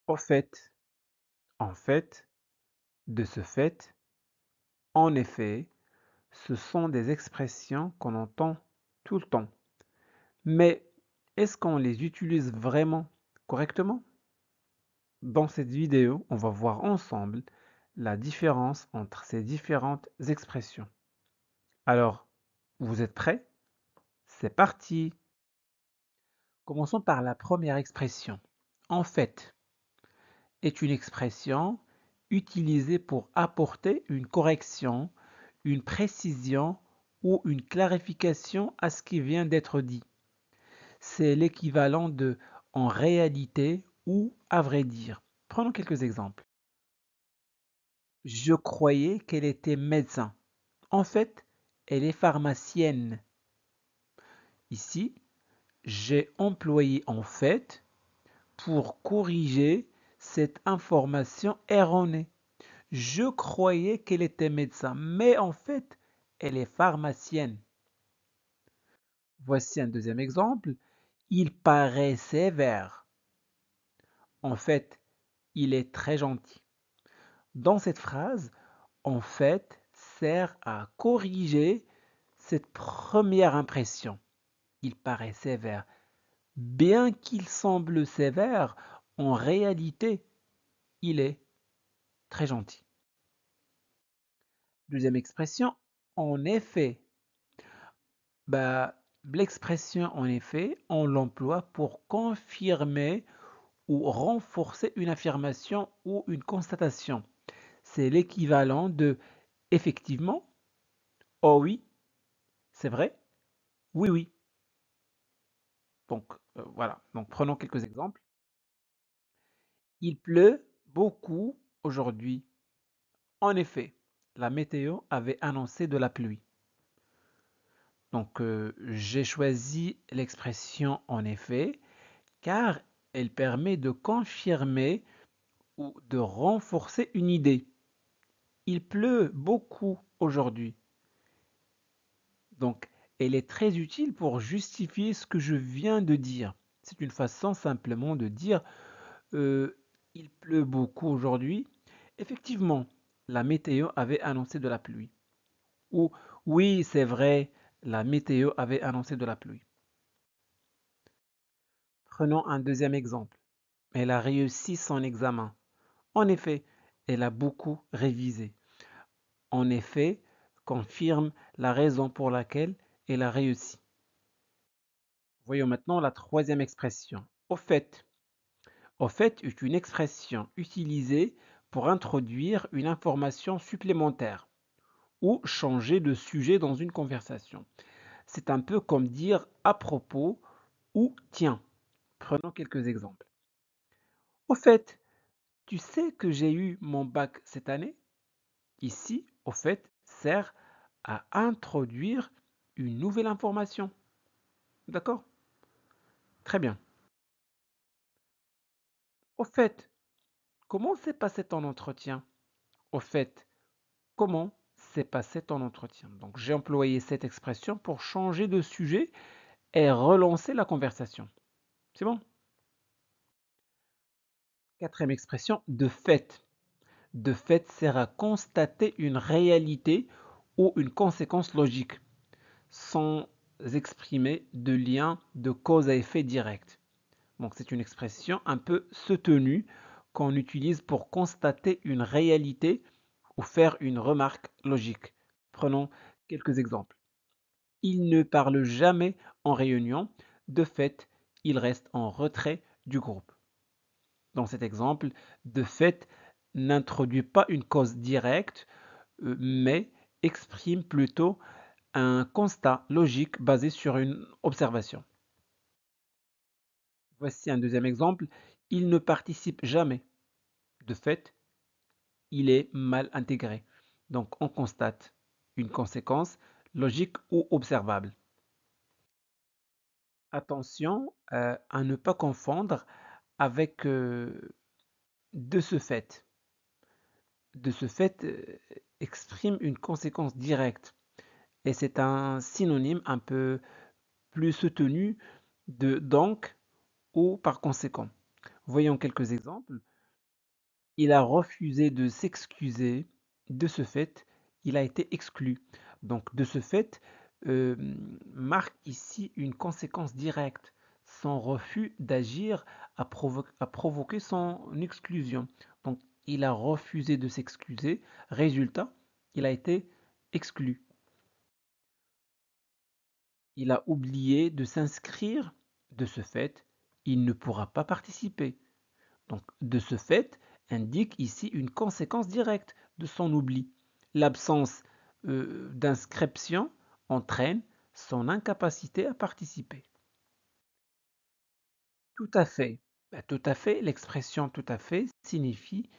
Au fait, en fait, de ce fait, en effet, ce sont des expressions qu'on entend tout le temps. Mais est-ce qu'on les utilise vraiment correctement? Dans cette vidéo, on va voir ensemble la différence entre ces différentes expressions. Alors, vous êtes prêts? C'est parti! Commençons par la première expression. En fait est une expression utilisée pour apporter une correction, une précision ou une clarification à ce qui vient d'être dit. C'est l'équivalent de en réalité ou à vrai dire. Prenons quelques exemples. Je croyais qu'elle était médecin. En fait, elle est pharmacienne. Ici, j'ai employé en fait pour corriger cette information erronée. Je croyais qu'elle était médecin, mais en fait, elle est pharmacienne. Voici un deuxième exemple. Il paraît sévère. En fait, il est très gentil. Dans cette phrase, en fait, sert à corriger cette première impression. Il paraît sévère. Bien qu'il semble sévère, en réalité, il est très gentil. Deuxième expression, en effet. L'expression en effet, on l'emploie pour confirmer ou renforcer une affirmation ou une constatation. C'est l'équivalent de effectivement, oh oui, c'est vrai, oui, oui. Donc voilà, donc prenons quelques exemples. Il pleut beaucoup aujourd'hui. En effet, la météo avait annoncé de la pluie. Donc j'ai choisi l'expression en effet car elle permet de confirmer ou de renforcer une idée. Il pleut beaucoup aujourd'hui. Donc, elle est très utile pour justifier ce que je viens de dire. C'est une façon simplement de dire euh, il pleut beaucoup aujourd'hui. Effectivement, la météo avait annoncé de la pluie. Ou oui, c'est vrai, la météo avait annoncé de la pluie. Prenons un deuxième exemple. Elle a réussi son examen. En effet, elle a beaucoup révisé. En effet, confirme la raison pour laquelle elle a réussi. Voyons maintenant la troisième expression. Au fait. Au fait est une expression utilisée pour introduire une information supplémentaire ou changer de sujet dans une conversation. C'est un peu comme dire à propos ou tiens. Prenons quelques exemples. Au fait, tu sais que j'ai eu mon bac cette année? Ici, au fait, sert à introduire une nouvelle information. D'accord? Très bien. Au fait, comment s'est passé ton entretien? Au fait, comment s'est passé ton entretien? Donc, j'ai employé cette expression pour changer de sujet et relancer la conversation. C'est bon? Quatrième expression, de fait. De fait sert à constater une réalité ou une conséquence logique, sans exprimer de lien de cause à effet direct. Donc c'est une expression un peu soutenue qu'on utilise pour constater une réalité ou faire une remarque logique. Prenons quelques exemples. Il ne parle jamais en réunion, de fait, il reste en retrait du groupe. Dans cet exemple, de fait n'introduit pas une cause directe, mais exprime plutôt un constat logique basé sur une observation. Voici un deuxième exemple. Il ne participe jamais. De fait, il est mal intégré. Donc, on constate une conséquence logique ou observable. Attention à ne pas confondre avec de ce fait. De ce fait exprime une conséquence directe et c'est un synonyme un peu plus soutenu de donc ou par conséquent. Voyons quelques exemples. Il a refusé de s'excuser. De ce fait, il a été exclu. Donc, de ce fait, euh, marque ici une conséquence directe. Son refus d'agir a provoqué son exclusion. Donc, il a refusé de s'excuser. Résultat, il a été exclu. Il a oublié de s'inscrire. De ce fait, il ne pourra pas participer. Donc, de ce fait, indique ici une conséquence directe de son oubli. L'absence d'inscription entraîne son incapacité à participer. Tout à fait. Tout à fait, l'expression tout à fait signifie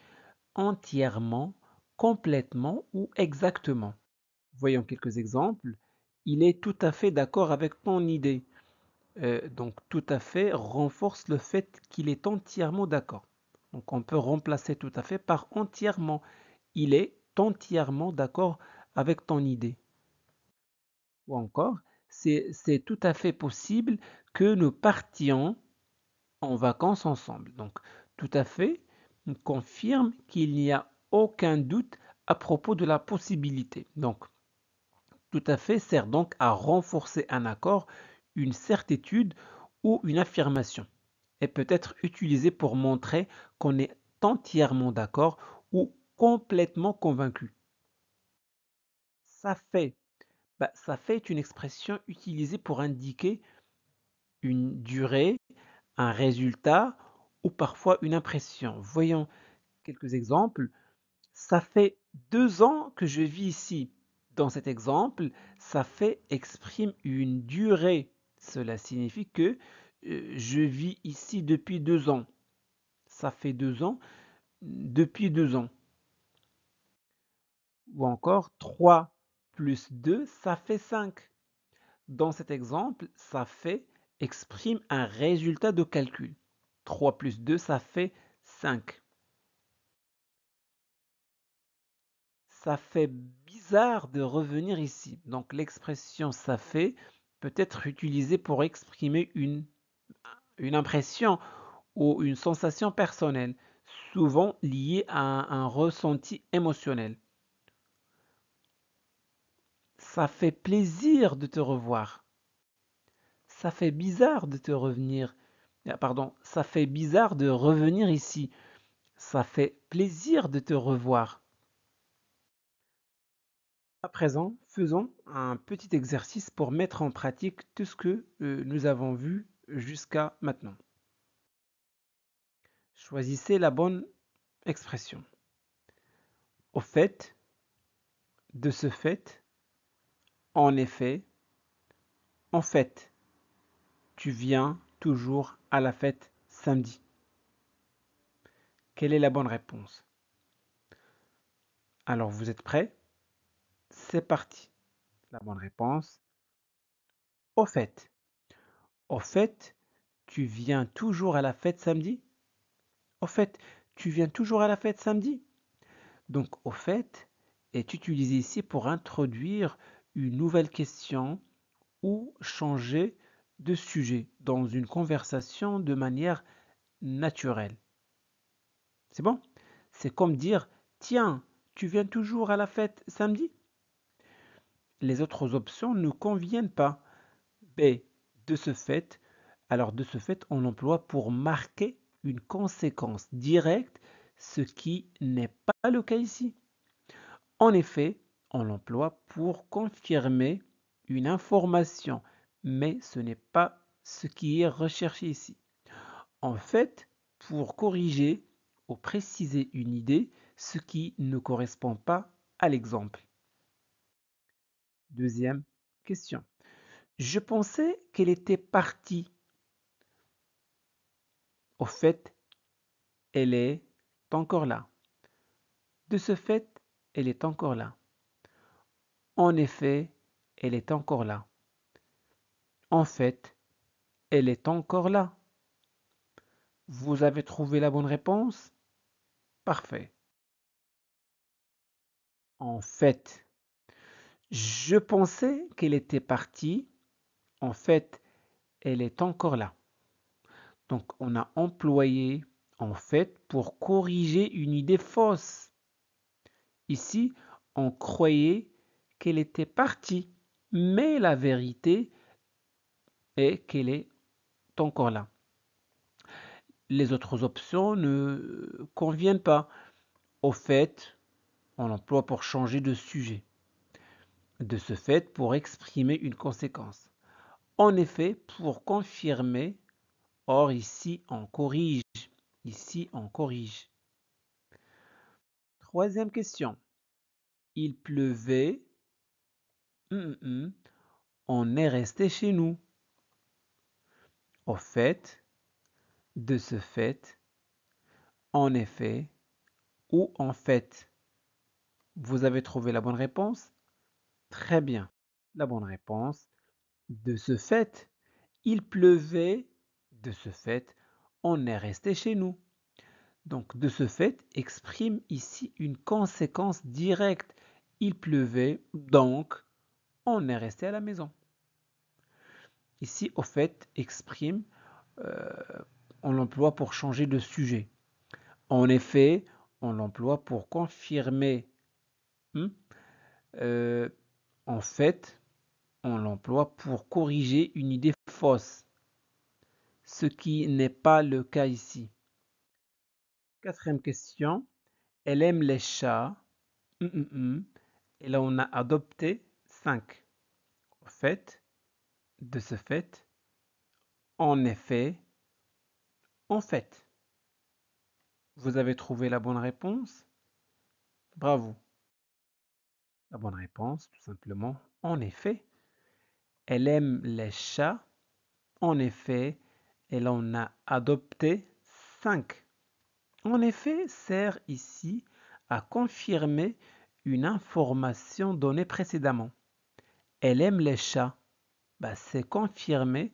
entièrement, complètement ou exactement. Voyons quelques exemples. Il est tout à fait d'accord avec ton idée. Donc tout à fait renforce le fait qu'il est entièrement d'accord. Donc on peut remplacer tout à fait par entièrement. Il est entièrement d'accord avec ton idée. Ou encore, c'est tout à fait possible que nous partions en vacances ensemble. Donc tout à fait confirme qu'il n'y a aucun doute à propos de la possibilité. Donc tout à fait sert donc à renforcer un accord, une certitude ou une affirmation, et peut être utilisé pour montrer qu'on est entièrement d'accord ou complètement convaincu. Ça fait, ça fait est une expression utilisée pour indiquer une durée, un résultat ou parfois une impression. Voyons quelques exemples. Ça fait 2 ans que je vis ici. Dans cet exemple, ça fait exprime une durée. Cela signifie que je vis ici depuis 2 ans. Ça fait 2 ans, depuis 2 ans. Ou encore 3 plus 2, ça fait 5. Dans cet exemple, ça fait exprime un résultat de calcul. 3 plus 2, ça fait 5. Ça fait bizarre de revenir ici. Donc l'expression ça fait peut être utilisée pour exprimer une impression ou une sensation personnelle, souvent liée à un ressenti émotionnel. Ça fait plaisir de te revoir. Ça fait bizarre de te revenir. Pardon, ça fait bizarre de revenir ici. Ça fait plaisir de te revoir. À présent, faisons un petit exercice pour mettre en pratique tout ce que nous avons vu jusqu'à maintenant. Choisissez la bonne expression. Au fait, de ce fait, en effet, en fait, tu viens toujours à la fête samedi. Quelle est la bonne réponse? Alors vous êtes prêts? C'est parti. La bonne réponse. Au fait. Au fait, tu viens toujours à la fête samedi? Au fait, tu viens toujours à la fête samedi? Donc, au fait est utilisé ici pour introduire une nouvelle question ou changer de sujet dans une conversation de manière naturelle. C'est bon? C'est comme dire, tiens, tu viens toujours à la fête samedi? Les autres options ne conviennent pas. B. De ce fait, alors de ce fait, on emploie pour marquer une conséquence directe, ce qui n'est pas le cas ici. En effet, on l'emploie pour confirmer une information, mais ce n'est pas ce qui est recherché ici. En fait, pour corriger ou préciser une idée, ce qui ne correspond pas à l'exemple. Deuxième question. Je pensais qu'elle était partie. Au fait, elle est encore là. De ce fait, elle est encore là. En effet, elle est encore là. En fait, elle est encore là. Vous avez trouvé la bonne réponse? Parfait. En fait, je pensais qu'elle était partie. En fait, elle est encore là. Donc, on a employé En fait, pour corriger une idée fausse. Ici, on croyait qu'elle était partie, mais la vérité est qu'elle est encore là. Les autres options ne conviennent pas. Au fait, on l'emploie pour changer de sujet. De ce fait, pour exprimer une conséquence. En effet, pour confirmer, or ici on corrige. Ici on corrige. Troisième question. Il pleuvait. On est resté chez nous. Au fait, de ce fait, en effet ou en fait. Vous avez trouvé la bonne réponse? Très bien. La bonne réponse, de ce fait. Il pleuvait. De ce fait, on est resté chez nous. Donc, de ce fait, exprime ici une conséquence directe. Il pleuvait, donc on est resté à la maison. Ici, au fait, exprime, euh, on l'emploie pour changer de sujet. En effet, on l'emploie pour confirmer. Hmm? Euh, en fait, on l'emploie pour corriger une idée fausse, ce qui n'est pas le cas ici. Quatrième question. Elle aime les chats. Et là, on a adopté 5. Au fait, de ce fait, en effet, en fait. Vous avez trouvé la bonne réponse? Bravo. La bonne réponse, tout simplement, en effet. Elle aime les chats. En effet, elle en a adopté 5. En effet, sert ici à confirmer une information donnée précédemment. Elle aime les chats. C'est confirmé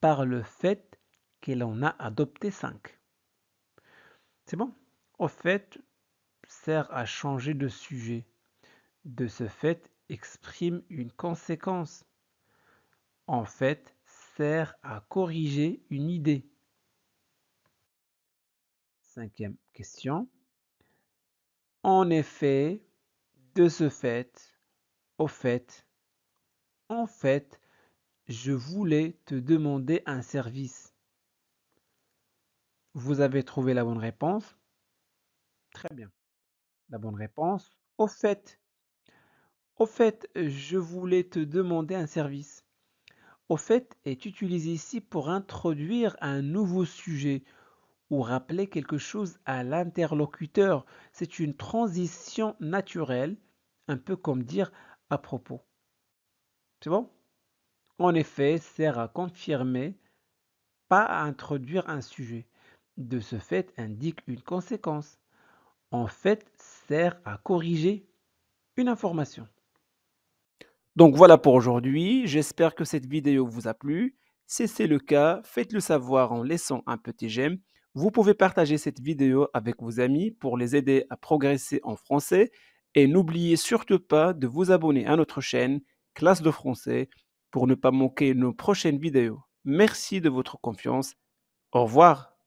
par le fait qu'elle en a adopté 5. C'est bon? Au fait, sert à changer de sujet. De ce fait, exprime une conséquence. En fait, sert à corriger une idée. Cinquième question. En effet, de ce fait, au fait, en fait, je voulais te demander un service. Vous avez trouvé la bonne réponse? Très bien. La bonne réponse, au fait. Au fait, je voulais te demander un service. Au fait est utilisé ici pour introduire un nouveau sujet ou rappeler quelque chose à l'interlocuteur. C'est une transition naturelle, un peu comme dire à propos. C'est bon? En effet, sert à confirmer, pas à introduire un sujet. De ce fait, indique une conséquence. En fait, sert à corriger une information. Donc voilà pour aujourd'hui, j'espère que cette vidéo vous a plu. Si c'est le cas, faites-le savoir en laissant un petit j'aime. Vous pouvez partager cette vidéo avec vos amis pour les aider à progresser en français. Et n'oubliez surtout pas de vous abonner à notre chaîne Classe de français pour ne pas manquer nos prochaines vidéos. Merci de votre confiance. Au revoir.